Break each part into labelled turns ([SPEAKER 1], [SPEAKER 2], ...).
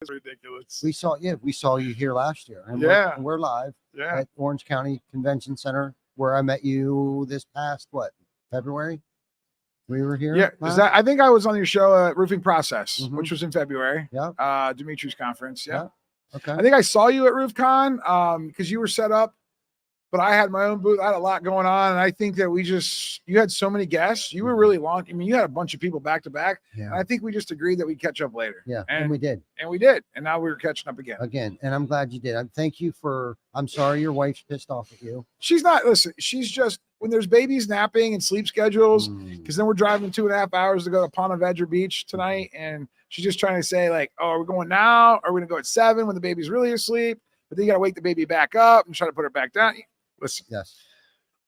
[SPEAKER 1] It's ridiculous.
[SPEAKER 2] We saw you here last year, and we're live at Orange County Convention Center, where I met you this past February. We were here.
[SPEAKER 1] Yeah, I think I was on your show at Roofing Process, which was in February.
[SPEAKER 2] Yeah,
[SPEAKER 1] Dimitri's conference. Yeah.
[SPEAKER 2] Okay.
[SPEAKER 1] I think I saw you at RoofCon because you were set up. But I had my own booth. I had a lot going on. And I think that you had so many guests. You were really long. I mean, you had a bunch of people back to back.
[SPEAKER 2] Yeah.
[SPEAKER 1] And I think we just agreed that we'd catch up later.
[SPEAKER 2] Yeah. And we did.
[SPEAKER 1] And we did. And now we're catching up again.
[SPEAKER 2] And I'm glad you did. Thank you I'm sorry your wife's pissed off at you.
[SPEAKER 1] She's not, listen, she's just, when there's babies napping and sleep schedules, because then we're driving 2.5 hours to go to Ponte Vedra Beach tonight. And she's just trying to say, like, oh, are we going now? Are we going to go at 7 when the baby's really asleep? But then you got to wake the baby back up and try to put her back down. Listen,
[SPEAKER 2] yes,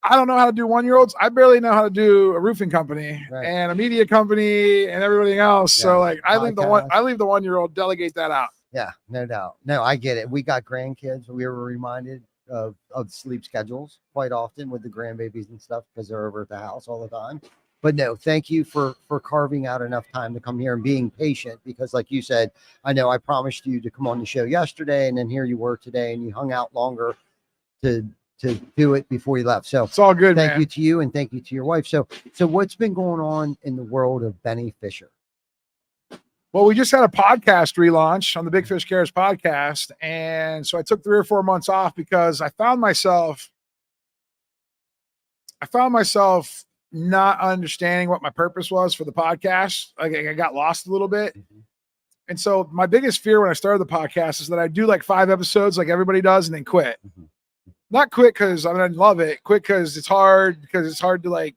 [SPEAKER 1] I don't know how to do 1-year-olds. I barely know how to do a roofing company and a media company and everything else. Yeah. So like I leave the 1-year-old, delegate that out.
[SPEAKER 2] Yeah, no doubt. No, I get it. We got grandkids. We were reminded of sleep schedules quite often with the grandbabies and stuff because they're over at the house all the time. But no, thank you for carving out enough time to come here and being patient, because like you said, I know I promised you to come on the show yesterday, and then here you were today, and you hung out longer to do it before you left. So
[SPEAKER 1] it's all good.
[SPEAKER 2] Thank you to you, and thank you to your wife. So what's been going on in the world of Benny Fisher?
[SPEAKER 1] Well, we just had a podcast relaunch on the Big Fish Cares podcast. And so I took 3 or 4 months off because I found myself not understanding what my purpose was for the podcast. Like I got lost a little bit. And so my biggest fear when I started the podcast is that I do like 5 episodes like everybody does and then quit. Not quit because I love it. Quit because it's hard to like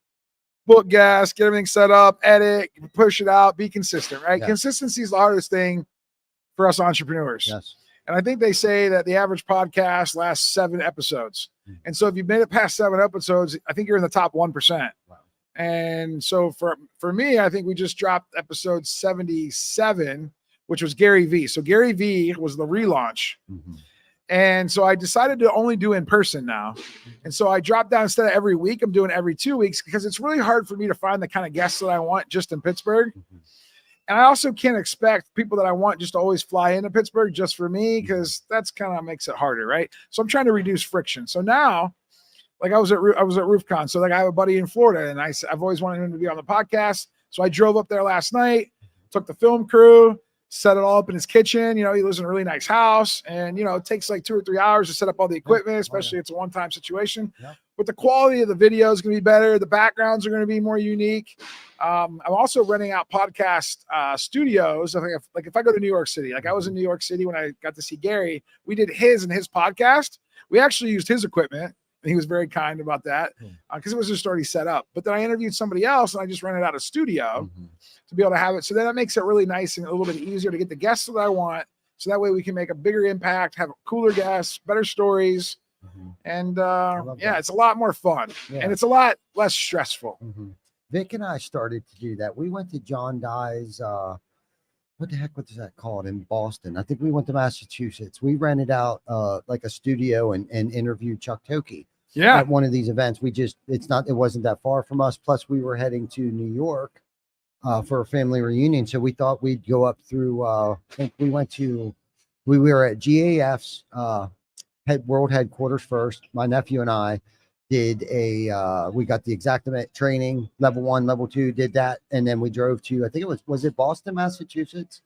[SPEAKER 1] book guests, get everything set up, edit, push it out, be consistent, right? Yeah. Consistency is the hardest thing for us entrepreneurs.
[SPEAKER 2] Yes.
[SPEAKER 1] And I think they say that the average podcast lasts 7 episodes. And so if you've made it past 7 episodes, I think you're in the top 1%. Wow. And so for me, I think we just dropped episode 77, which was Gary V. So Gary V was the relaunch. And so I decided to only do in person now. And so I dropped down, instead of every week, I'm doing every 2 weeks, because it's really hard for me to find the kind of guests that I want just in Pittsburgh. And I also can't expect people that I want just to always fly into Pittsburgh just for me, because that's kind of makes it harder, right? So I'm trying to reduce friction. So now, like I was at RoofCon. So like I have a buddy in Florida, and I've always wanted him to be on the podcast. So I drove up there last night, took the film crew, set it all up in his kitchen. You know, he lives in a really nice house, and, you know, it takes like 2 or 3 hours to set up all the equipment, especially it's a one-time situation. Yeah. But the quality of the video is going to be better. The backgrounds are going to be more unique. I'm also renting out podcast studios. I think if I go to New York City, like I was in New York City when I got to see Gary, we did his podcast. We actually used his equipment, and he was very kind about that because it was just already set up. But then I interviewed somebody else, and I just rented out a studio to be able to have it. So then that makes it really nice and a little bit easier to get the guests that I want. So that way we can make a bigger impact, have cooler guests, better stories. And it's a lot more fun, and it's a lot less stressful.
[SPEAKER 2] Vic and I started to do that. We went to John Dye's, what the heck was that called, in Boston? I think we went to Massachusetts. We rented out like a studio and interviewed Chuck Toki at one of these events. It wasn't that far from us. Plus we were heading to New York for a family reunion. So we thought we'd go up through, I think we were at GAF's world headquarters first. My nephew and I did we got the Exactament training, level 1, level 2, did that. And then we drove to, I think was it Boston, Massachusetts,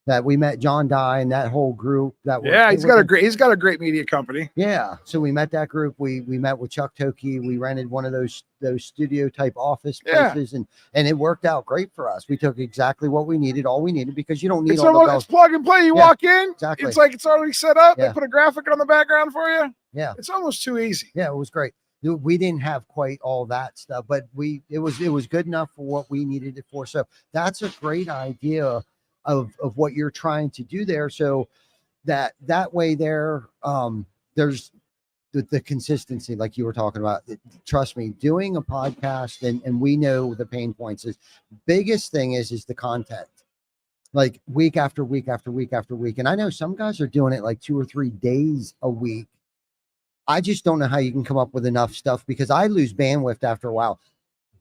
[SPEAKER 2] that we met John Dye and that whole group. He's got a great media company. Yeah. So we met that group. We met with Chuck Toki. We rented one of those studio type office places, and it worked out great for us. We took exactly what we needed, all we needed, because you don't need
[SPEAKER 1] it's plug and play. You walk in,
[SPEAKER 2] exactly.
[SPEAKER 1] It's like it's already set up. They put a graphic on the background for you.
[SPEAKER 2] Yeah.
[SPEAKER 1] It's almost too easy.
[SPEAKER 2] Yeah, it was great. We didn't have quite all that stuff, but it was good enough for what we needed it for. So that's a great idea of what you're trying to do there. So that way there's the consistency, like you were talking about. Trust me, doing a podcast, and we know the pain points, is biggest thing is the content, like week after week after week after week. And I know some guys are doing it like 2 or 3 days a week. I just don't know how you can come up with enough stuff, because I lose bandwidth after a while.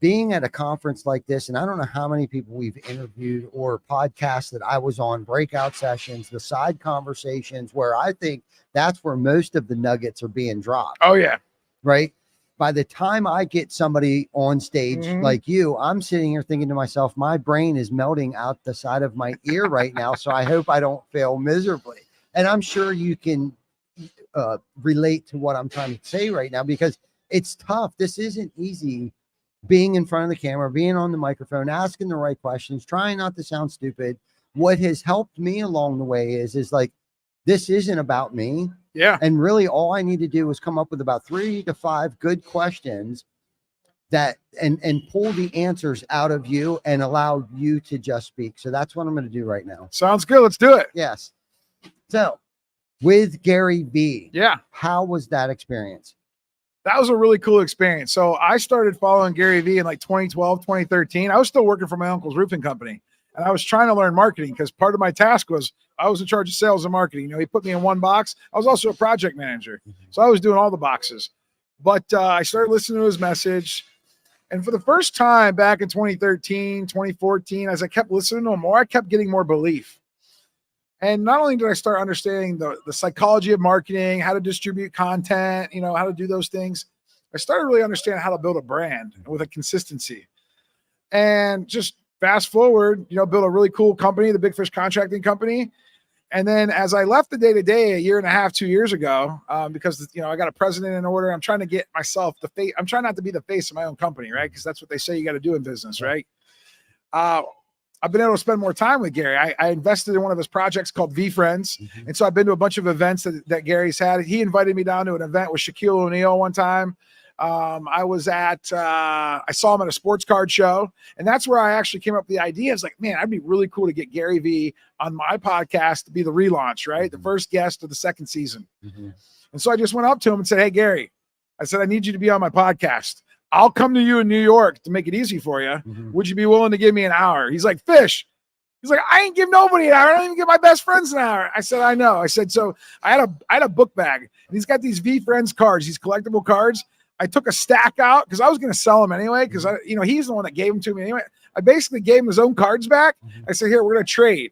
[SPEAKER 2] being at a conference like this, and I don't know how many people we've interviewed or podcasts that I was on, breakout sessions, the side conversations, where I think that's where most of the nuggets are being dropped.
[SPEAKER 1] Oh yeah.
[SPEAKER 2] Right. By the time I get somebody on stage
[SPEAKER 1] Mhm.
[SPEAKER 2] like you, I'm sitting here thinking to myself, my brain is melting out the side of my ear right now. So I hope I don't fail miserably. And I'm sure you can relate to what I'm trying to say right now, because it's tough. This isn't easy, being in front of the camera, being on the microphone, asking the right questions, trying not to sound stupid. What has helped me along the way is like, this isn't about me.
[SPEAKER 1] Yeah.
[SPEAKER 2] And really all I need to do is come up with about 3 to 5 good questions that and pull the answers out of you and allow you to just speak. So that's what I'm going to do right now.
[SPEAKER 1] Sounds good. Let's do it.
[SPEAKER 2] Yes. So with Gary V.
[SPEAKER 1] Yeah.
[SPEAKER 2] How was that experience?
[SPEAKER 1] That was a really cool experience. So I started following Gary V in like 2012, 2013. I was still working for my uncle's roofing company, and I was trying to learn marketing because part of my task was I was in charge of sales and marketing. You know, he put me in one box. I was also a project manager. So I was doing all the boxes. But I started listening to his message. And for the first time back in 2013, 2014, as I kept listening to him more, I kept getting more belief. And not only did I start understanding the psychology of marketing, how to distribute content, you know, how to do those things, I started really understanding how to build a brand with a consistency. And just fast forward, you know, build a really cool company, the Big Fish Contracting Company. And then as I left the day-to-day a year and a half, 2 years ago, because, you know, I got a president in order, I'm trying to get myself the face. I'm trying not to be the face of my own company, right? Because that's what they say you got to do in business, right? I've been able to spend more time with Gary. I invested in one of his projects called V Friends. And so I've been to a bunch of events that Gary's had. He invited me down to an event with Shaquille O'Neal one time. I saw him at a sports card show, and that's where I actually came up with the idea. It's like, man, I'd be really cool to get Gary V on my podcast to be the relaunch, right? The first guest of the second season. And so I just went up to him and said, hey, Gary, I said, I need you to be on my podcast. I'll come to you in New York to make it easy for you. Would you be willing to give me an hour? He's like, Fish. He's like, I ain't give nobody an hour. I don't even give my best friends an hour. I said, I know. I said, so I had a book bag, and he's got these V Friends cards, these collectible cards. I took a stack out because I was going to sell them anyway, because he's the one that gave them to me anyway. I basically gave him his own cards back. I said, here, we're going to trade.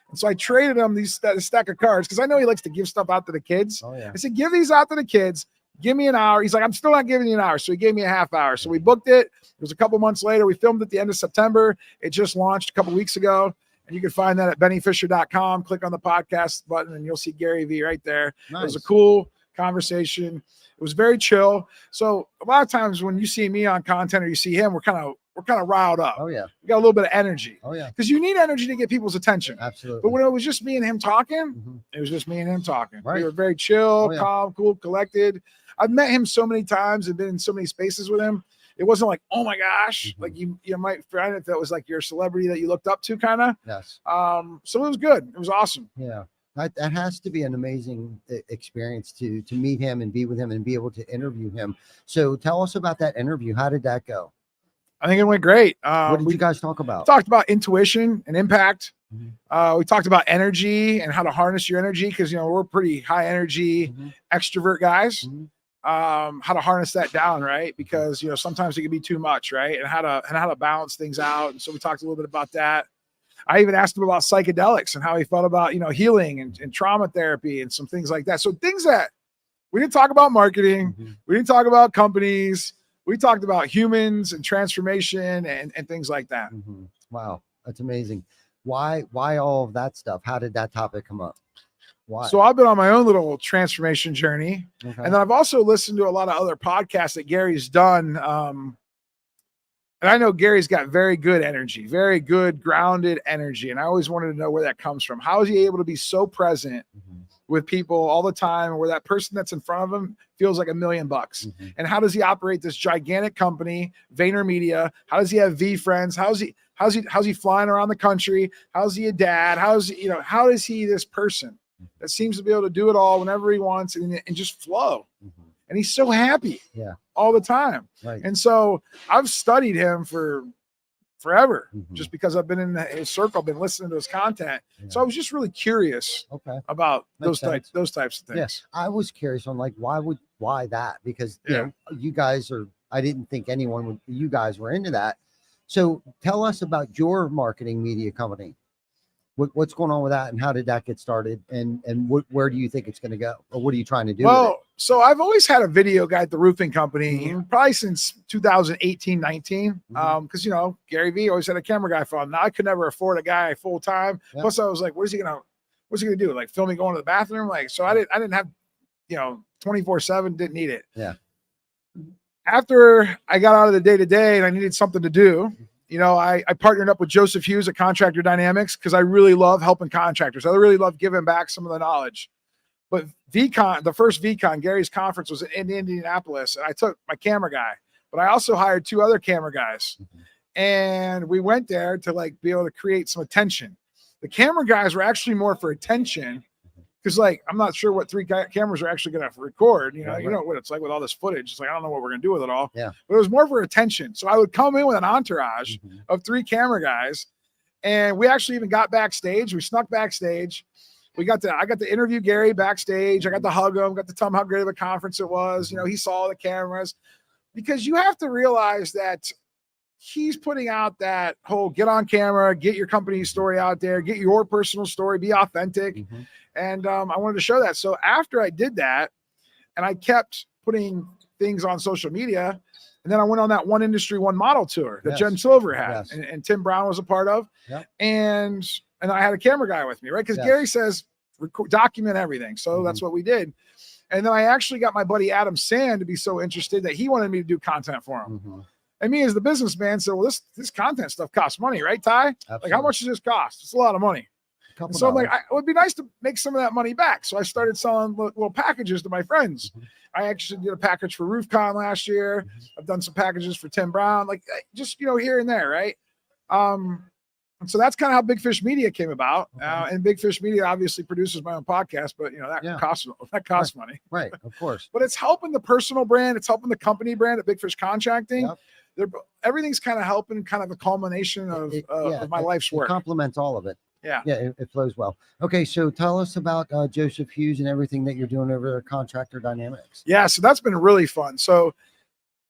[SPEAKER 1] And so I traded him this stack of cards because I know he likes to give stuff out to the kids.
[SPEAKER 2] Oh, yeah.
[SPEAKER 1] I said, give these out to the kids. Give me an hour. He's like, I'm still not giving you an hour. So he gave me a half hour. So we booked it. It was a couple months later. We filmed at the end of September. It just launched a couple weeks ago. And you can find that at bennyfisher.com. Click on the podcast button and you'll see Gary V right there. Nice. It was a cool conversation. It was very chill. So a lot of times when you see me on content or you see him, we're kind of riled up.
[SPEAKER 2] Oh yeah.
[SPEAKER 1] We got a little bit of energy.
[SPEAKER 2] Oh yeah.
[SPEAKER 1] Because you need energy to get people's attention.
[SPEAKER 2] Absolutely.
[SPEAKER 1] But when it was just me and him talking, it was just me and him talking.
[SPEAKER 2] Right.
[SPEAKER 1] We were very chill,
[SPEAKER 2] Oh, yeah.
[SPEAKER 1] calm, cool, collected. I've met him so many times and been in so many spaces with him. It wasn't like, oh my gosh, like you might find it that was like your celebrity that you looked up to, kind of.
[SPEAKER 2] Yes.
[SPEAKER 1] So it was good. It was awesome.
[SPEAKER 2] Yeah. That has to be an amazing experience to meet him and be with him and be able to interview him. So tell us about that interview. How did that go?
[SPEAKER 1] I think it went great.
[SPEAKER 2] What did you guys talk about?
[SPEAKER 1] Talked about intuition and impact. We talked about energy and how to harness your energy, because we're pretty high energy extrovert guys. How to harness that down, right? Because sometimes it can be too much, right? And how to balance things out. And so we talked a little bit about that. I even asked him about psychedelics and how he felt about healing and trauma therapy and some things like that. So things that we didn't talk about marketing, we didn't talk about companies. We talked about humans and transformation and things like that.
[SPEAKER 2] Wow, that's amazing. Why all of that stuff? How did that topic come up? Why?
[SPEAKER 1] So I've been on my own little transformation journey.
[SPEAKER 2] Okay.
[SPEAKER 1] And then I've also listened to a lot of other podcasts that Gary's done. And I know Gary's got very good energy, very good grounded energy. And I always wanted to know where that comes from. How is he able to be so present with people all the time, where that person that's in front of him feels like $1 million? And how does he operate this gigantic company, VaynerMedia? How does he have V Friends? How's he flying around the country? How's he a dad? How is he this person that seems to be able to do it all whenever he wants and just flow? And he's so happy all the time.
[SPEAKER 2] Right.
[SPEAKER 1] And so I've studied him for forever, just because I've been in his circle, I've been listening to his content. So I was just really curious about those types of things.
[SPEAKER 2] Yes. I was curious on why that? Because you guys are I didn't think you guys were into that. So tell us about your marketing media company. What's going on with that, and how did that get started, and where do you think it's going to go, or what are you trying to do with it?
[SPEAKER 1] Well, so I've always had a video guy at the roofing company,
[SPEAKER 2] Mhm.
[SPEAKER 1] probably since 2018, 19.
[SPEAKER 2] Mhm.
[SPEAKER 1] Because Gary Vee always had a camera guy for him. Now I could never afford a guy full time.
[SPEAKER 2] Yeah.
[SPEAKER 1] Plus, I was like, what's he gonna do? Like film me going to the bathroom? Like, so I didn't have 24/7, didn't need it.
[SPEAKER 2] Yeah.
[SPEAKER 1] After I got out of the day-to-day and I needed something to do, I partnered up with Joseph Hughes at Contractor Dynamics because I really love helping contractors. I really love giving back some of the knowledge. But VCon, the first VCon, Gary's conference, was in Indianapolis, and I took my camera guy, but I also hired 2 other camera guys. And we went there to be able to create some attention. The camera guys were actually more for attention because I'm not sure what 3 cameras are actually going to record. You know what it's like with all this footage. It's like, I don't know what we're going to do with it all.
[SPEAKER 2] Yeah.
[SPEAKER 1] But it was more for attention. So I would come in with an entourage of 3 camera guys, and we actually even got backstage. We snuck backstage. I got to interview Gary backstage. I got to hug him, got to tell him how great of a conference it was. He saw the cameras, because you have to realize that he's putting out that whole get on camera, get your company's story out there, get your personal story, be authentic. And I wanted to show that. So after I did that, and I kept putting things on social media, and then I went on that One Industry, One Model tour that Jen Silver had, and Tim Brown was a part of. And I had a camera guy with me, right? Because Gary says, document everything. So that's what we did. And then I actually got my buddy Adam Sand to be so interested that he wanted me to do content for him. And me as the businessman said, well, this content stuff costs money, right, Ty?
[SPEAKER 2] Absolutely.
[SPEAKER 1] Like, how much does this cost? It's a lot of money. And so I'm like, it would be nice to make some of that money back. So I started selling little packages to my friends. I actually did a package for RoofCon last year. I've done some packages for Tim Brown, just, here and there. Right. And so that's kind of how Big Fish Media came about. And Big Fish Media obviously produces my own podcast, but that costs money.
[SPEAKER 2] Right. Of course.
[SPEAKER 1] But it's helping the personal brand. It's helping the company brand at Big Fish Contracting. Everything's kind of helping, kind of a culmination of my life's work.
[SPEAKER 2] It complements all of it.
[SPEAKER 1] Yeah.
[SPEAKER 2] It flows well. Okay, so tell us about Joseph Hughes and everything that you're doing over at Contractor Dynamics.
[SPEAKER 1] Yeah, so that's been really fun. So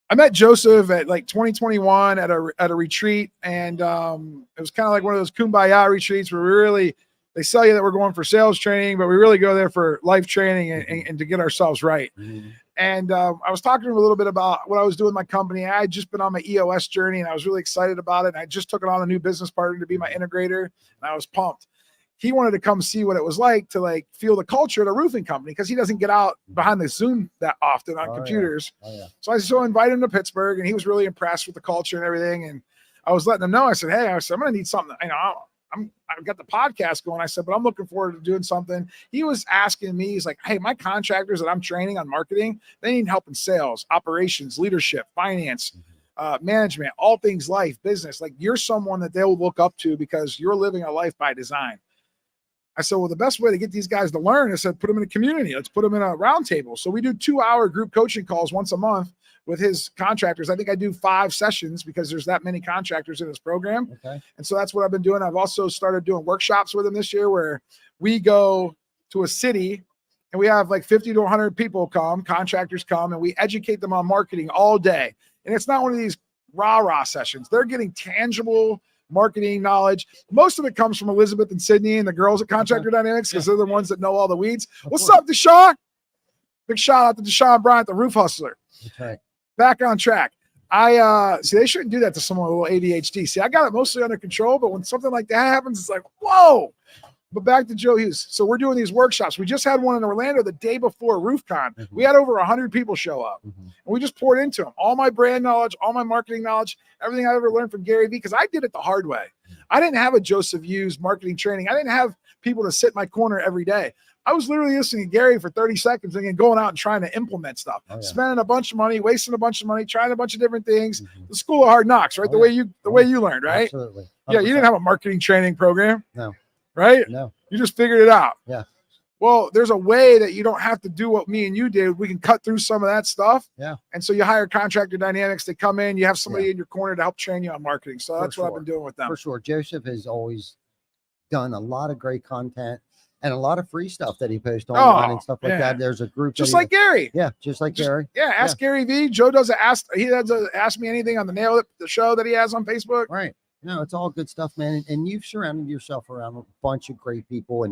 [SPEAKER 1] I met Joseph at 2021 at a retreat, and it was kind of like one of those kumbaya retreats where they sell you that we're going for sales training, but we really go there for life training and to get ourselves right. And I was talking to him a little bit about what I was doing with my company. I had just been on my EOS journey, and I was really excited about it. And I just took on a new business partner to be my integrator, and I was pumped. He wanted to come see what it was like to feel the culture at a roofing company, because he doesn't get out behind the Zoom that often on computers. So I invited him to Pittsburgh, and he was really impressed with the culture and everything. And I was letting him know. I said, hey, I'm going to need something. I've got the podcast going. I said, but I'm looking forward to doing something. He was asking me, he's like, hey, my contractors that I'm training on marketing, they need help in sales, operations, leadership, finance, management, all things life, business. Like, you're someone that they'll look up to because you're living a life by design. I said, well, the best way to get these guys to learn is to put them in a community. Let's put them in a roundtable. So we do 2-hour group coaching calls once a month with his contractors. I think I do 5 sessions because there's that many contractors in his program. And so that's what I've been doing. I've also started doing workshops with him this year where we go to a city and we have 50 to 100 people contractors come, and we educate them on marketing all day. And it's not one of these rah-rah sessions. They're getting tangible marketing knowledge. Most of it comes from Elizabeth and Sydney and the girls at Contractor Dynamics, because they're the ones that know all the weeds. What's up, Deshaun? Big shout out to Deshaun Bryant, the roof hustler.
[SPEAKER 2] That's right.
[SPEAKER 1] Back on track. I see, they shouldn't do that to someone with a little ADHD. See, I got it mostly under control, but when something like that happens, it's like, whoa. But back to Joe Hughes. So we're doing these workshops. We just had one in Orlando the day before RoofCon. We had over 100 people show up, and we just poured into them. All my brand knowledge, all my marketing knowledge, everything I ever learned from Gary Vee, because I did it the hard way. I didn't have a Joseph Hughes marketing training. I didn't have people to sit in my corner every day. I was literally listening to Gary for 30 seconds and then going out and trying to implement stuff, spending a bunch of money, wasting a bunch of money, trying a bunch of different things. The school of hard knocks, right? The way you learned, right?
[SPEAKER 2] Absolutely. 100%.
[SPEAKER 1] Yeah, you didn't have a marketing training program.
[SPEAKER 2] No.
[SPEAKER 1] Right?
[SPEAKER 2] No.
[SPEAKER 1] You just figured it out.
[SPEAKER 2] Yeah.
[SPEAKER 1] Well, there's a way that you don't have to do what me and you did. We can cut through some of that stuff.
[SPEAKER 2] Yeah.
[SPEAKER 1] And so you hire Contractor Dynamics. They come in. You have somebody in your corner to help train you on marketing. So that's what I've been doing with them.
[SPEAKER 2] For sure. Joseph has always done a lot of great content. and a lot of free stuff that he posts online and stuff like
[SPEAKER 1] yeah.
[SPEAKER 2] that. There's a group
[SPEAKER 1] just like Gary.
[SPEAKER 2] Yeah, just like Gary.
[SPEAKER 1] Yeah, ask Gary V. Joe doesn't ask. He doesn't ask me anything on the show that he has on Facebook.
[SPEAKER 2] Right. No, it's all good stuff, man. And you've surrounded yourself around a bunch of great people,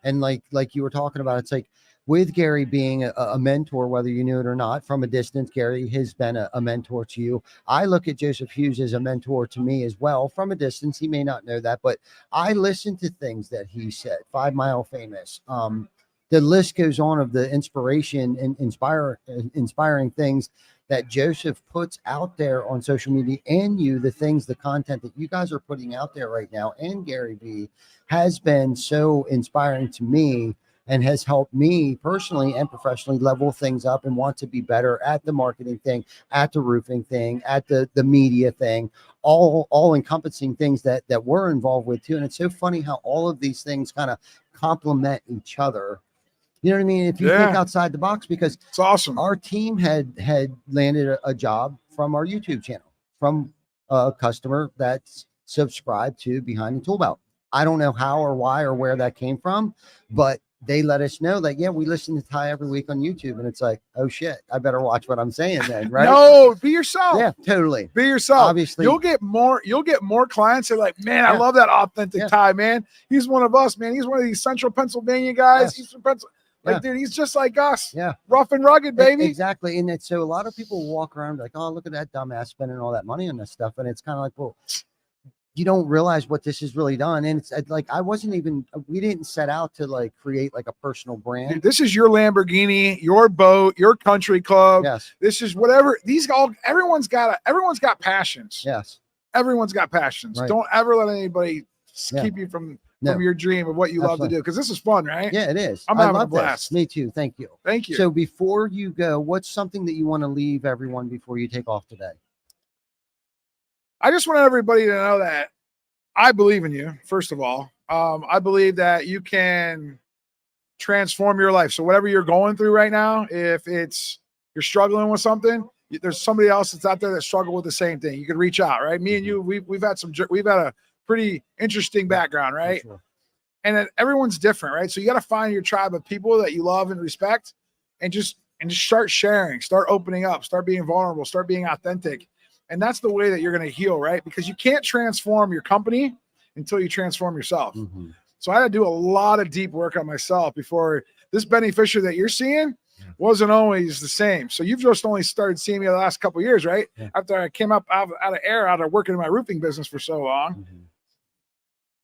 [SPEAKER 2] and like you were talking about, it's like with Gary being a mentor, whether you knew it or not, from a distance, Gary has been a mentor to you. I look at Joseph Hughes as a mentor to me as well from a distance. He may not know that, but I listen to things that he said. 5 Mile Famous. The list goes on of the inspiration and inspiring things that Joseph puts out there on social media, and the content that you guys are putting out there right now, and Gary V, has been so inspiring to me and has helped me personally and professionally level things up and want to be better at the marketing thing, at the roofing thing, at the media thing, all encompassing things that we're involved with too. And it's so funny how all of these things kind of complement each other. You know what I mean? If you think outside the box, because
[SPEAKER 1] it's awesome.
[SPEAKER 2] Our team had landed a job from our YouTube channel from a customer that's subscribed to Behind the Tool Belt. I don't know how or why or where that came from, but they let us know that, yeah, we listen to Ty every week on YouTube. And it's like, oh shit, I better watch what I'm saying then, right?
[SPEAKER 1] No, be yourself.
[SPEAKER 2] Yeah, totally.
[SPEAKER 1] Be yourself.
[SPEAKER 2] Obviously.
[SPEAKER 1] You'll get more clients that are like, man, I love that authentic Ty, man. He's one of us, man. He's one of these Central Pennsylvania guys.
[SPEAKER 2] Yes.
[SPEAKER 1] He's from Pennsylvania. Like, dude, he's just like us.
[SPEAKER 2] Yeah.
[SPEAKER 1] Rough and rugged, baby.
[SPEAKER 2] Exactly. And so a lot of people walk around like, oh, look at that dumbass spending all that money on this stuff. And it's kind of like, well, you don't realize what this has really done. And it's like, we didn't set out to like create like a personal brand.
[SPEAKER 1] Dude, this is your Lamborghini, your boat, your country club.
[SPEAKER 2] Yes.
[SPEAKER 1] This is whatever. Everyone's got passions.
[SPEAKER 2] Yes.
[SPEAKER 1] Everyone's got passions.
[SPEAKER 2] Right.
[SPEAKER 1] Don't ever let anybody keep you from your dream of what you love to do. Because this is fun, right?
[SPEAKER 2] Yeah, it is.
[SPEAKER 1] I'm having a blast.
[SPEAKER 2] This. Me too. Thank you.
[SPEAKER 1] Thank you.
[SPEAKER 2] So before you go, what's something that you want to leave everyone before you take off today?
[SPEAKER 1] I just want everybody to know that I believe in you, first of all. I believe that you can transform your life. So whatever you're going through right now, if you're struggling with something, there's somebody else that's out there that struggled with the same thing. You can reach out, right? Me and you, we've had a pretty interesting background, right? Sure. And everyone's different, right? So you got to find your tribe of people that you love and respect, and just start sharing, start opening up, start being vulnerable, start being authentic. And that's the way that you're going to heal, right? Because you can't transform your company until you transform yourself. Mm-hmm. So I had to do a lot of deep work on myself before this Benny Fisher that you're seeing wasn't always the same. So you've just only started seeing me the last couple of years, right? Yeah. After I came up out of working in my roofing business for so long. Mm-hmm.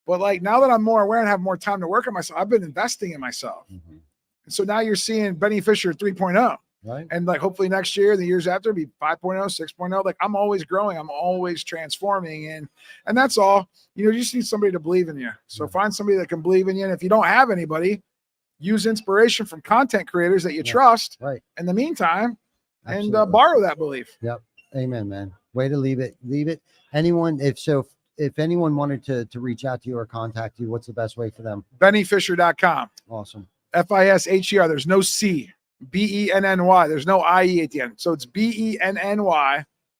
[SPEAKER 1] But like now that I'm more aware and have more time to work on myself, I've been investing in myself. Mm-hmm. And so now you're seeing Benny Fisher 3.0. Right. And like hopefully next year, the years after, be 5.0, 6.0. Like I'm always growing, I'm always transforming, and that's all. You just need somebody to believe in you. So find somebody that can believe in you. And if you don't have anybody, use inspiration from content creators that you trust. Right. In the meantime, absolutely. And borrow that belief.
[SPEAKER 2] Yep. Amen, man. Way to leave it. Leave it. Anyone, if anyone wanted to reach out to you or contact you, what's the best way for them?
[SPEAKER 1] BennyFisher.com.
[SPEAKER 2] Awesome.
[SPEAKER 1] FISHER. There's no C. BENNY. There's no IE at the end. So it's BENNY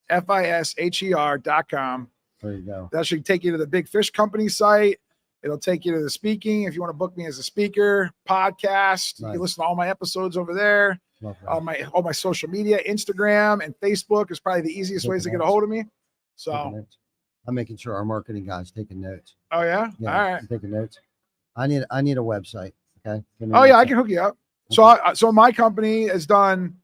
[SPEAKER 1] FISHER.com.
[SPEAKER 2] There you go.
[SPEAKER 1] That should take you to the Big Fish Company site. It'll take you to the speaking. If you want to book me as a speaker, podcast, you can listen to all my episodes over there. All my social media, Instagram and Facebook is probably the easiest ways to get a hold of me. So
[SPEAKER 2] I'm making sure our marketing guy's taking notes.
[SPEAKER 1] Oh yeah? All right.
[SPEAKER 2] I'm taking notes. I need a website. Okay.
[SPEAKER 1] Oh yeah, I can hook you up. So my company has done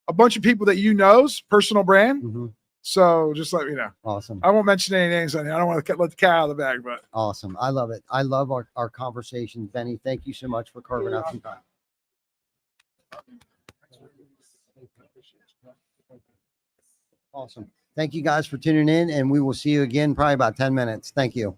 [SPEAKER 1] a bunch of people that personal brand. Mm-hmm. So just let me know.
[SPEAKER 2] Awesome.
[SPEAKER 1] I won't mention any names on here. I don't want to let the cat out of the bag, but
[SPEAKER 2] awesome. I love it. I love our conversations. Benny, thank you so much for carving out some time. Awesome. Thank you guys for tuning in, and we will see you again probably about 10 minutes. Thank you.